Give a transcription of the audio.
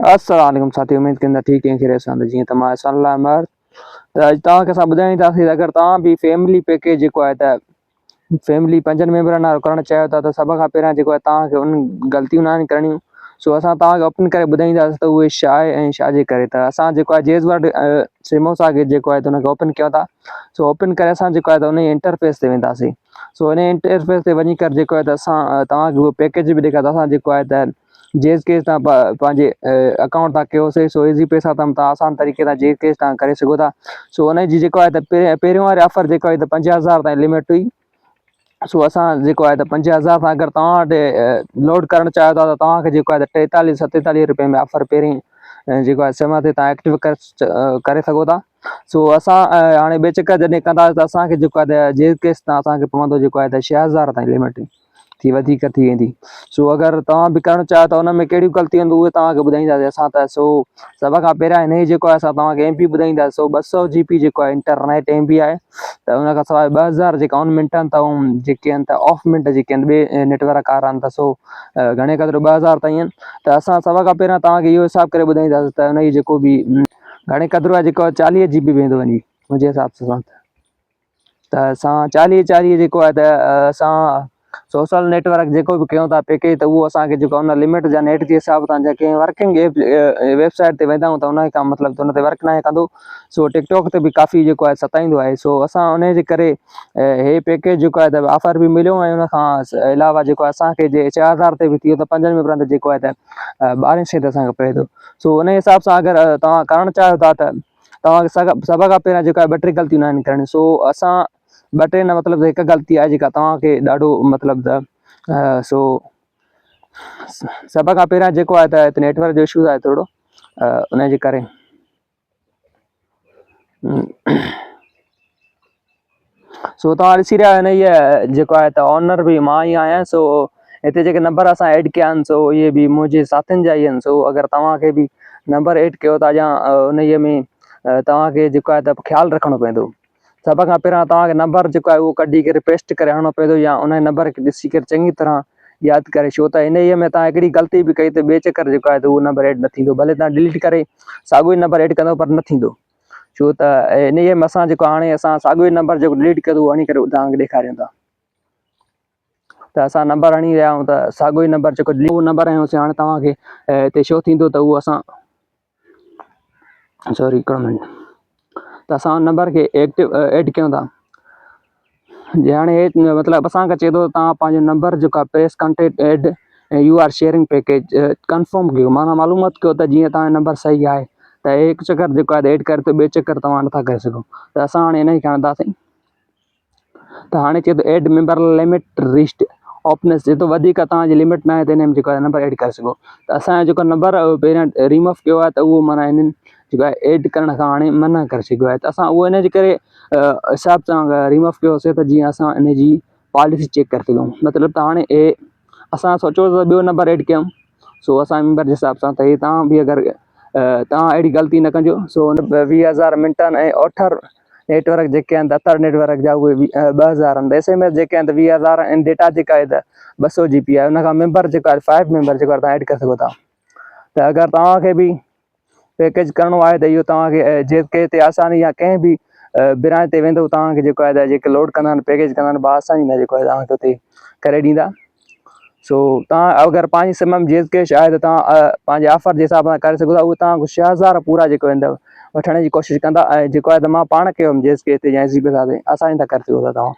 अस्सलाम वालेकुम साथी, उम्मीद कंदा ठीक है खैर सां जीअं त मां सलाह अमर त अॼु तव्हांखे असां ॿुधाईंदासीं अगरि तव्हां बि फैमिली पैकेज जेको आहे त फैमिली 5 मेंबरनि वारो करणु चाहियो था त सभ खां पहिरियां जेको आहे तव्हांखे उन ग़लतियूं न आहिनि करणियूं। सो असां तव्हांखे ओपन करे ॿुधाईंदासीं त उहे छा आहे ऐं छाजे करे। त असां जेको आहे जेज़ वर्ड सिमोसा गेट जेको आहे त हुनखे ओपन कयो था। सो ओपन करे असां जेको आहे त उन इंटरफेस ते वेंदासीं। सो इन इंटरफेस ते वञी करे जेको आहे त असां तव्हांखे उहो पैकेज बि ॾेखारींदा। असां जेको आहे त जेज़ केस तव्हां पंहिंजे अकाउंट तव्हां कयोसीं सो इज़ी पैसा तव्हां आसान तरीक़े सां जेज़ केस तव्हां करे सघो था। सो उनजी जेको आहे त पहिरियों वारी ऑफर जेको आहे त 50,000 ताईं लिमिट हुई। सो असां जेको आहे त 50,000 सां अगरि तव्हां वटि लोड करणु चाहियो था त तव्हांखे जेको आहे त 43-47 रुपए में ऑफर पहिरीं जेको आहे सिम ते तव्हां एक्टिव करे सघो था। सो असां हाणे ॿिए चकर जॾहिं कंदासीं त असांखे जेको आहे त जेज़ केस तव्हां असांखे पवंदो जेको आहे त 6,000 ताईं लिमिट थी वधीक थी वेंदी। सो अगरि तव्हां बि करणु चाहियो त हुन में कहिड़ियूं ग़लतियूं आहिनि उहे तव्हांखे ॿुधाईंदासीं असां त। सो सभ खां पहिरियां हिन ई जेको आहे असां तव्हांखे एम बी ॿुधाईंदासीं। सो 200 GB जेको आहे इंटरनेट एम बी आहे। त हुन खां सवाइ 2000 जेका ऑन मिंट आहिनि त जेके आहिनि त ऑफ मिंट जेके आहिनि ॿिए नेटवर्क वारा आहिनि त सो घणे क़दुरु 2000 ताईं आहिनि। त असां सभ खां पहिरियां तव्हांखे इहो हिसाबु करे ॿुधाईंदासीं त हुनजी जेको बि घणे क़दुरु आहे जेको आहे 40 GB वेंदो वञी मुंहिंजे हिसाब सां। त असां 40 जेको आहे त असां सोशल नेटवर्क जेको बि कयूं था पैकेज त उहो असांखे जेको हुन लिमिट जा नेट जे हिसाब सां जेके वर्किंग एप वेबसाइट ते वेंदा आहियूं त हुन खां मतिलबु त हुन ते वर्क न आहे कंदो। सो टिकटॉक ते बि काफ़ी जेको आहे सताईंदो आहे। सो असां उनजे करे हे पैकेज जेको आहे त ऑफर बि मिलियो ऐं हुनखां अलावा जेको आहे असांखे जे 4000 ते बि थी वियो त 5 में पर जेको आहे त 1200 ते असांखे पए थो। सो उन हिसाब सां अगरि तव्हां करणु चाहियो था त तव्हांखे सभ खां पहिरियां जेको आहे 2 टे ग़लतियूं न आहिनि करणियूं। सो असां 2 टे न मतिलबु हिकु ग़लती आहे जेका तव्हांखे ॾाढो मतिलबु त सो सभ खां पहिरियां जेको आहे त नेटवर्क जो इशू आहे थोरो उनजे करे। सो तव्हां ॾिसी रहिया हिन इहा जेको आहे त ऑनर बि मां ई आहियां। सो हिते जेके नंबर असां ऐड कया आहिनि सो इहे बि मुंहिंजे साथियुनि जा ई आहिनि। सो अगरि तव्हांखे बि नंबर ऐड कयो था या उन में तव्हांखे जेको आहे त ख़्यालु रखिणो पवंदो। सभ खां पहिरियां तव्हांखे नंबर जेको आहे उहो कढी करे पेस्ट करे हणिणो पवंदो या उन नंबर खे ॾिसी करे चङी तरह यादि करे। छो त इन में तव्हां हिकिड़ी ग़लती बि कई त ॿिए चकर जेको आहे त उहो नंबर ऐड न थींदो। भले तव्हां डिलीट करे साॻियो ई नंबर ऐड कंदो पर न थींदो। छो त इन में असां जेको हाणे असां साॻियो ई नंबर जेको डिलीट कयो उहो हणी करे तव्हांखे ॾेखारियूं था। त असां नंबर हणी रहिया आहियूं त साॻियो ई नंबर जेको उहो नंबर हयोसीं हाणे तव्हांखे हिते शो थींदो त उहो असां सॉरी हिकिड़ो मिनट त असां उन नंबर खे एक्टिव ऐड कयूं था। जे हाणे मतिलबु असांखे चए थो तव्हां पंहिंजो नंबर जेको आहे प्रेस कॉन्टेक्ट ऐड ऐं you are sharing package confirm कयो माना मालूमात कयो त जीअं तव्हांजो नंबर सही आहे त हिकु चकर जेको आहे ऐड करे त ॿिए चकर तव्हां नथा करे सघो। त असां हाणे इन खे खणंदासीं। त हाणे चए थो एड मेंबर लिमिट रिस्ट ऑपनेस चए थो वधीक तव्हांजी लिमिट न आहे त हिन में जेको आहे नंबर ऐड करे सघो। त असांजो जेको नंबर पहिरियां रिमूव कयो आहे त उहो माना हिननि जेको आहे ऐड करण खां हाणे मना करे सघियो आहे। त असां उहो इनजे करे हिसाब सां रिमूव कयोसीं त जीअं असां इनजी पॉलिसी चेक करे सघूं। मतिलबु त हाणे असां सोचो त ॿियो नंबर ऐड कयूं। सो असां मेंबर जे हिसाब सां त हे तव्हां बि अगरि तव्हां अहिड़ी ग़लती न कजो। सो 20,000 मिंटनि ऐं 8 नेटवर्क जेके आहिनि त 8 नेटवर्क जा उहे 2000 आहिनि। SMS जेके आहिनि त 20,000 आहिनि। डेटा जेका आहे त 200 GB आहे। हुनखां मेंबर जेको आहे 5 मेंबर जेको आहे तव्हां ऐड करे सघो था। त अगरि तव्हांखे बि पैकेज करिणो आहे त इहो तव्हांखे जेके हिते आसानी या कंहिं बि ब्रांच ते वेंदो तव्हांखे जेको आहे त जेके लोड कंदा आहिनि पैकेज कंदा आहिनि आसानी न जेको आहे तव्हांखे हुते करे ॾींदा। सो तव्हां अगरि पंहिंजी सिम में जेज़ कैश आहे त तव्हां पंहिंजे ऑफर जे हिसाब सां करे सघो था। उहो तव्हांखे 6,000 पूरा जेको वेंदव वठण जी कोशिशि कंदा। ऐं जेको आहे त मां पाण कयो हुउमि जेज़ कैश ते या ईज़ी पैसा ते आसानी सां करे सघो था तव्हां।